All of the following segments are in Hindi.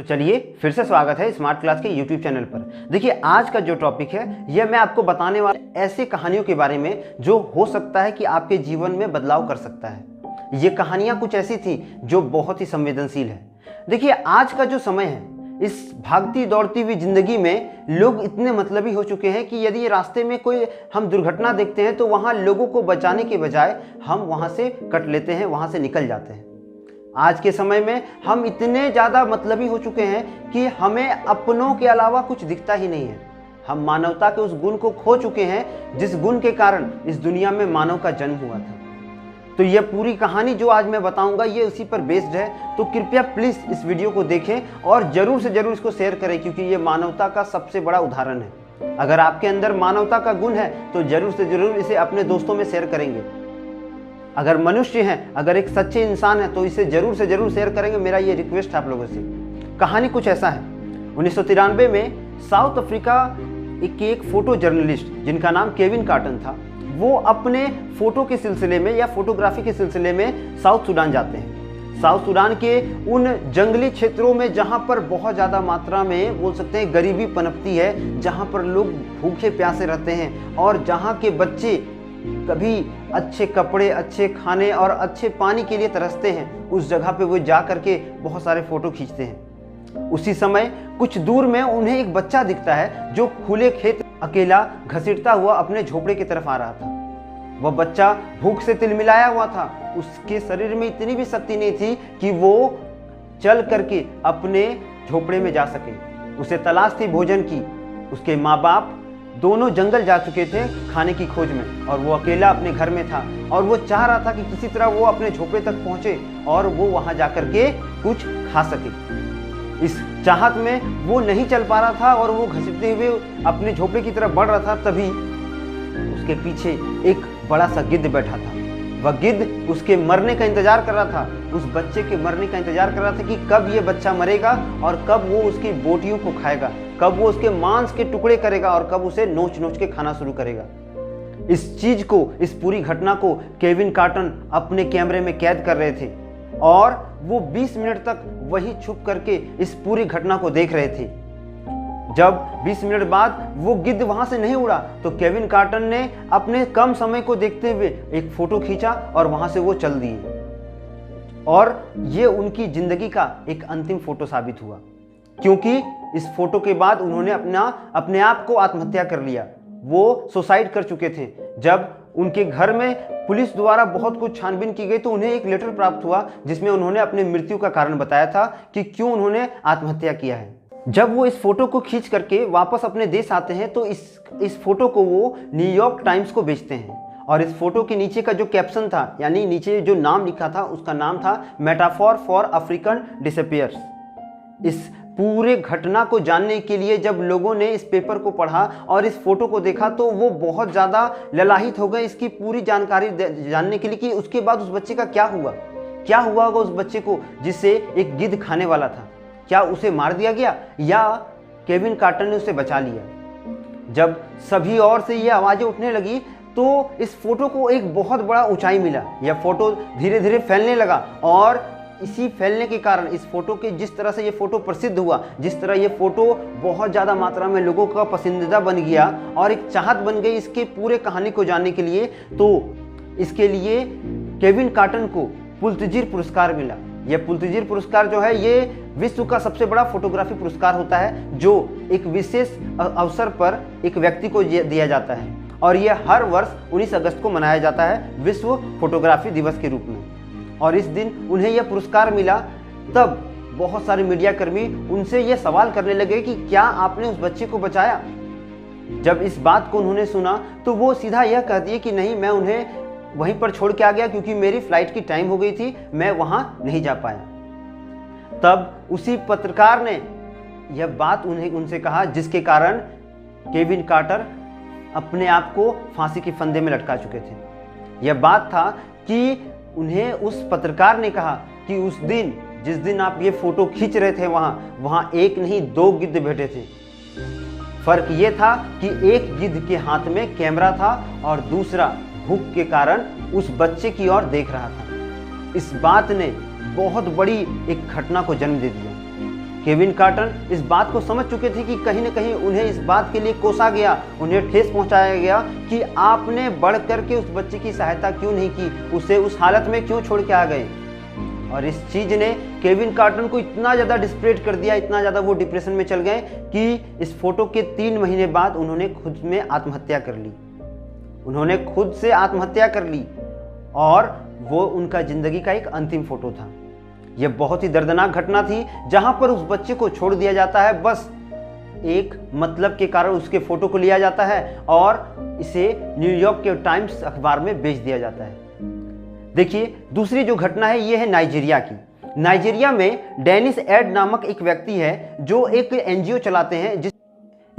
चलिए फिर से स्वागत है स्मार्ट क्लास के यूट्यूब चैनल पर। देखिए आज का जो टॉपिक है यह मैं आपको बताने वाले ऐसे कहानियों के बारे में जो हो सकता है कि आपके जीवन में बदलाव कर सकता है। ये कहानियां कुछ ऐसी थी जो बहुत ही संवेदनशील है। देखिए आज का जो समय है, इस भागती दौड़ती हुई जिंदगी में लोग इतने मतलबी हो चुके हैं कि यदि रास्ते में कोई हम दुर्घटना देखते हैं तो वहां लोगों को बचाने के बजाय हम वहां से कट लेते हैं, वहां से निकल जाते हैं। आज के समय में हम इतने ज़्यादा मतलबी हो चुके हैं कि हमें अपनों के अलावा कुछ दिखता ही नहीं है। हम मानवता के उस गुण को खो चुके हैं जिस गुण के कारण इस दुनिया में मानव का जन्म हुआ था। तो यह पूरी कहानी जो आज मैं बताऊंगा ये उसी पर बेस्ड है। तो कृपया प्लीज़ इस वीडियो को देखें और ज़रूर से ज़रूर इसको शेयर करें, क्योंकि ये मानवता का सबसे बड़ा उदाहरण है। अगर आपके अंदर मानवता का गुण है तो ज़रूर से ज़रूर इसे अपने दोस्तों में शेयर करेंगे। अगर मनुष्य हैं, अगर एक सच्चे इंसान है तो इसे जरूर से जरूर शेयर करेंगे। मेरा ये रिक्वेस्ट है आप लोगों से। कहानी कुछ ऐसा है। 1993 में साउथ अफ्रीका के एक फोटो जर्नलिस्ट जिनका नाम केविन कार्टर था, वो अपने फोटो के सिलसिले में या फोटोग्राफी के सिलसिले में साउथ सूडान जाते हैं। साउथ सूडान के उन जंगली क्षेत्रों में जहाँ पर बहुत ज़्यादा मात्रा में बोल सकते हैं गरीबी पनपती है, जहाँ पर लोग भूखे प्यासे रहते हैं और जहाँ के बच्चे कभी अच्छे कपड़े, अच्छे खाने और अच्छे पानी के लिए तरसते हैं, उस जगह पे वो जा करके बहुत सारे फोटो खींचते हैं। उसी समय कुछ दूर में उन्हें एक बच्चा दिखता है जो खुले खेत अकेला घसीटता हुआ अपने झोपड़े की तरफ आ रहा था। वह बच्चा भूख से तिलमिलाया हुआ था। उसके शरीर में इतनी भी शक्ति नहीं थी कि वो चल करके अपने झोपड़े में जा सके। उसे तलाश थी भोजन की। उसके माँ बाप दोनों जंगल जा चुके थे खाने की खोज में और वो अकेला अपने घर में था और वो चाह रहा था कि किसी तरह वो अपने झोपड़े तक पहुंचे और वो वहां जाकर के कुछ खा सके। इस चाहत में वो नहीं चल पा रहा था और वो घसीटते हुए अपने झोपड़े की तरफ बढ़ रहा था। तभी उसके पीछे एक बड़ा सा गिद्ध बैठा था। वह गिद्ध उसके मरने का इंतजार कर रहा था, उस बच्चे के मरने का इंतजार कर रहा था कि कब ये बच्चा मरेगा और कब वो उसकी बोटियों को खाएगा, कब वो उसके मांस के टुकड़े करेगा और कब उसे नोच नोच के खाना शुरू करेगा। इस चीज को, इस पूरी घटना को केविन कार्टर अपने कैमरे में कैद कर रहे थे और वो 20 मिनट तक वहीं छुप करके इस पूरी घटना को देख रहे थे। जब 20 मिनट बाद वो गिद्ध वहां से नहीं उड़ा तो केविन कार्टर ने अपने कम समय को देखते हुए एक फोटो खींचा और वहां से वो चल दिए। और ये उनकी जिंदगी का एक अंतिम फोटो साबित हुआ, क्योंकि इस फोटो के बाद उन्होंने अपने आप को आत्महत्या कर लिया। वो सुसाइड कर चुके थे। जब उनके घर में पुलिस द्वारा बहुत कुछ छानबीन की गई तो उन्हें एक लेटर प्राप्त हुआ जिसमें उन्होंने अपने मृत्यु का कारण बताया था कि क्यों उन्होंने आत्महत्या किया है। जब वो इस फोटो को खींच करके वापस अपने देश आते हैं तो इस फोटो को वो न्यूयॉर्क टाइम्स को बेचते हैं और इस फोटो के नीचे का जो कैप्शन था, यानी नीचे जो नाम लिखा था, उसका नाम था मेटाफॉर फॉर अफ्रीकन डिसअपियर्स। इस पूरे घटना को जानने के लिए जब लोगों ने इस पेपर को पढ़ा और इस फोटो को देखा तो वो बहुत ज़्यादा ललाहित हो गए इसकी पूरी जानकारी जानने के लिए कि उसके बाद उस बच्चे का क्या हुआ होगा उस बच्चे को जिसे एक गिद्ध खाने वाला था। क्या उसे मार दिया गया या केविन कार्टर ने उसे बचा लिया? जब सभी ओर से ये आवाज़ें उठने लगी तो इस फोटो को एक बहुत बड़ा ऊंचाई मिला। यह फोटो धीरे धीरे फैलने लगा और इसी फैलने के कारण इस फोटो के जिस तरह से ये फोटो प्रसिद्ध हुआ, जिस तरह ये फोटो बहुत ज़्यादा मात्रा में लोगों का पसंदीदा बन गया और एक चाहत बन गई इसके पूरे कहानी को जानने के लिए, तो इसके लिए केविन कार्टर को पुलित्ज़र पुरस्कार मिला। यह पुलित्ज़र पुरस्कार जो है ये विश्व का सबसे बड़ा फोटोग्राफी पुरस्कार होता है जो एक विशेष अवसर पर एक व्यक्ति को दिया जाता है और यह हर वर्ष 19 अगस्त को मनाया जाता है विश्व फोटोग्राफी दिवस के रूप में। और इस दिन उन्हें यह पुरस्कार मिला। तब बहुत सारे मीडिया कर्मी उनसे यह सवाल करने लगे कि क्या आपने उस बच्चे को बचाया? जब इस बात को उन्होंने सुना तो वो सीधा यह कह दिए कि नहीं, मैं उन्हें वहीं पर छोड़ के आ गया क्योंकि मेरी फ्लाइट की टाइम हो गई थी, मैं वहां नहीं जा पाया। तब उसी पत्रकार ने यह बात उनसे कहा जिसके कारण केविन कार्टर अपने आप को फांसी के फंदे में लटका चुके थे। यह बात था कि उन्हें उस पत्रकार ने कहा कि उस दिन जिस दिन आप ये फोटो खींच रहे थे वहां एक नहीं 2 गिद्ध बैठे थे। फर्क ये था कि एक गिद्ध के हाथ में कैमरा था और दूसरा भूख के कारण उस बच्चे की ओर देख रहा था। इस बात ने बहुत बड़ी एक घटना को जन्म दे दिया। केविन कार्टर इस बात को समझ चुके थे कि कहीं न कहीं उन्हें इस बात के लिए कोसा गया, उन्हें ठेस पहुंचाया गया कि आपने बढ़ करके उस बच्चे की सहायता क्यों नहीं की, उसे उस हालत में क्यों छोड़ के आ गए। और इस चीज़ ने केविन कार्टर को इतना ज़्यादा डिस्परेट कर दिया, इतना ज़्यादा वो डिप्रेशन में चल गए कि इस फोटो के 3 महीने बाद उन्होंने खुद में आत्महत्या कर ली। उन्होंने खुद से आत्महत्या कर ली और वो उनका ज़िंदगी का एक अंतिम फोटो था। यह बहुत ही दर्दनाक घटना थी जहां पर उस बच्चे को छोड़ दिया जाता है, बस एक मतलब के कारण उसके फोटो को लिया जाता है और इसे न्यूयॉर्क के टाइम्स अखबार में बेच दिया जाता है। देखिए, दूसरी जो घटना है ये है नाइजीरिया की। नाइजीरिया में डेनिस एड नामक एक व्यक्ति है जो एक एनजीओ चलाते हैं।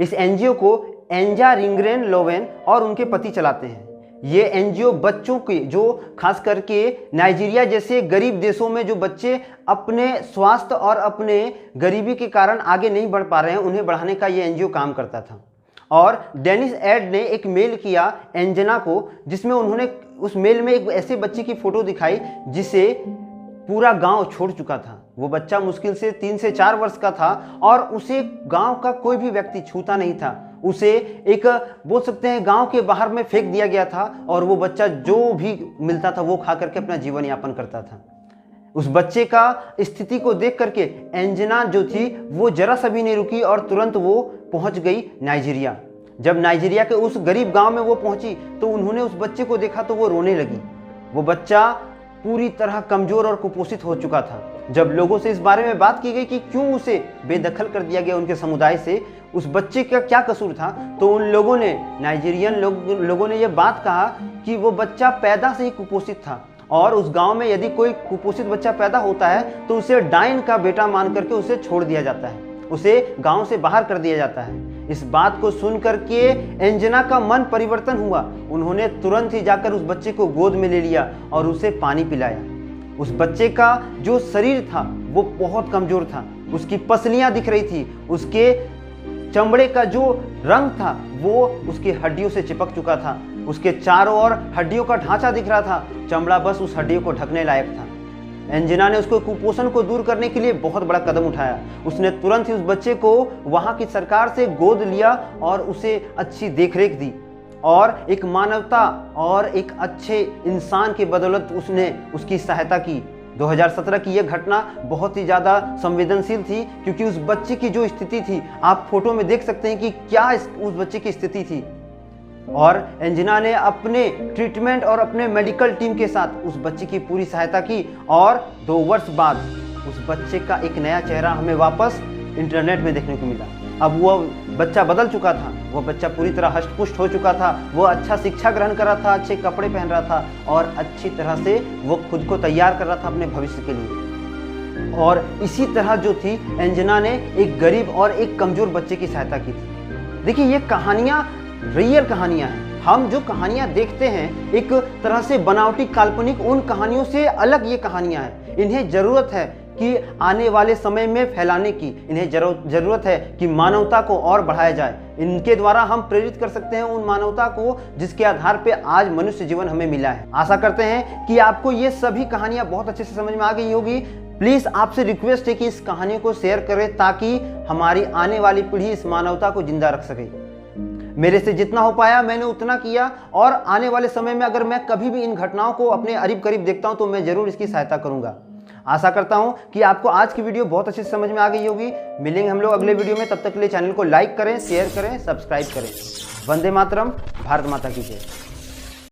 इस एनजीओ को एंजा रिंगरेन लोवेन और उनके पति चलाते हैं। ये एनजीओ बच्चों के, जो खास करके नाइजीरिया जैसे गरीब देशों में जो बच्चे अपने स्वास्थ्य और अपने गरीबी के कारण आगे नहीं बढ़ पा रहे हैं, उन्हें बढ़ाने का ये एनजीओ काम करता था। और डेनिस एड ने एक मेल किया एंजना को, जिसमें उन्होंने उस मेल में एक ऐसे बच्चे की फोटो दिखाई जिसे पूरा गांव छोड़ चुका था। वो बच्चा मुश्किल से 3 से 4 वर्ष का था और उसे गांव का कोई भी व्यक्ति छूता नहीं था। उसे एक बोल सकते हैं गांव के बाहर में फेंक दिया गया था और वो बच्चा जो भी मिलता था वो खा करके अपना जीवन यापन करता था। उस बच्चे का स्थिति को देख करके एंजना जो थी वो जरा सा भी नहीं रुकी और तुरंत वो पहुंच गई नाइजीरिया। जब नाइजीरिया के उस गरीब गांव में वो पहुंची तो उन्होंने उस बच्चे को देखा तो वो रोने लगी। वो बच्चा पूरी तरह कमजोर और कुपोषित हो चुका था। जब लोगों से इस बारे में बात की गई कि क्यों उसे बेदखल कर दिया गया उनके समुदाय से, उस बच्चे का क्या कसूर था, तो उन लोगों ने, नाइजीरियन लोगों ने यह बात कहा कि वो बच्चा पैदा से ही कुपोषित था और उस गांव में यदि कोई कुपोषित बच्चा पैदा होता है तो उसे डायन का बेटा मान करके उसे छोड़ दिया जाता है, उसे गांव से बाहर कर दिया जाता है। इस बात को सुन करके एंजना का मन परिवर्तन हुआ। उन्होंने तुरंत ही जाकर उस बच्चे को गोद में ले लिया और उसे पानी पिलाया। उस बच्चे का जो शरीर था वो बहुत कमजोर था, उसकी पसलियां दिख रही थी, उसके चमड़े का जो रंग था वो उसकी हड्डियों से चिपक चुका था, उसके चारों ओर हड्डियों का ढांचा दिख रहा था, चमड़ा बस उस हड्डियों को ढकने लायक था। एंजना ने उसको कुपोषण को दूर करने के लिए बहुत बड़ा कदम उठाया। उसने तुरंत ही उस बच्चे को वहां की सरकार से गोद लिया और उसे अच्छी देखरेख दी और एक मानवता और एक अच्छे इंसान के बदौलत उसने उसकी सहायता की। 2017 की यह घटना बहुत ही ज़्यादा संवेदनशील थी क्योंकि उस बच्चे की जो स्थिति थी, आप फोटो में देख सकते हैं कि क्या उस बच्चे की स्थिति थी। और एंजना ने अपने ट्रीटमेंट और अपने मेडिकल टीम के साथ उस बच्चे की पूरी सहायता की और 2 वर्ष बाद उस बच्चे का एक नया चेहरा हमें वापस इंटरनेट में देखने को मिला। अब वह बच्चा बदल चुका था, वह बच्चा पूरी तरह हष्टपुष्ट हो चुका था, वह अच्छा शिक्षा ग्रहण कर रहा था, अच्छे कपड़े पहन रहा था और अच्छी तरह से वो खुद को तैयार कर रहा था अपने भविष्य के लिए। और इसी तरह जो थी एंजना ने एक गरीब और एक कमजोर बच्चे की सहायता की थी। देखिए, ये कहानियाँ रियल कहानियां हैं। हम जो कहानियां देखते हैं एक तरह से बनावटी काल्पनिक, उन कहानियों से अलग ये कहानियां हैं। इन्हें जरूरत है कि आने वाले समय में फैलाने की, इन्हें जरूरत है कि मानवता को और बढ़ाया जाए। इनके द्वारा हम प्रेरित कर सकते हैं उन मानवता को जिसके आधार पे आज मनुष्य जीवन हमें मिला है। आशा करते हैं कि आपको ये सभी कहानियां बहुत अच्छे से समझ में आ गई होगी। प्लीज़ आपसे रिक्वेस्ट है कि इस कहानियों को शेयर करें ताकि हमारी आने वाली पीढ़ी इस मानवता को जिंदा रख सके। मेरे से जितना हो पाया मैंने उतना किया और आने वाले समय में अगर मैं कभी भी इन घटनाओं को अपने करीब करीब देखता हूं तो मैं जरूर इसकी सहायता करूंगा। आशा करता हूं कि आपको आज की वीडियो बहुत अच्छे से समझ में आ गई होगी। मिलेंगे हम लोग अगले वीडियो में, तब तक के लिए चैनल को लाइक करें, शेयर करें, सब्सक्राइब करें। वंदे मातरम, भारत माता की जय।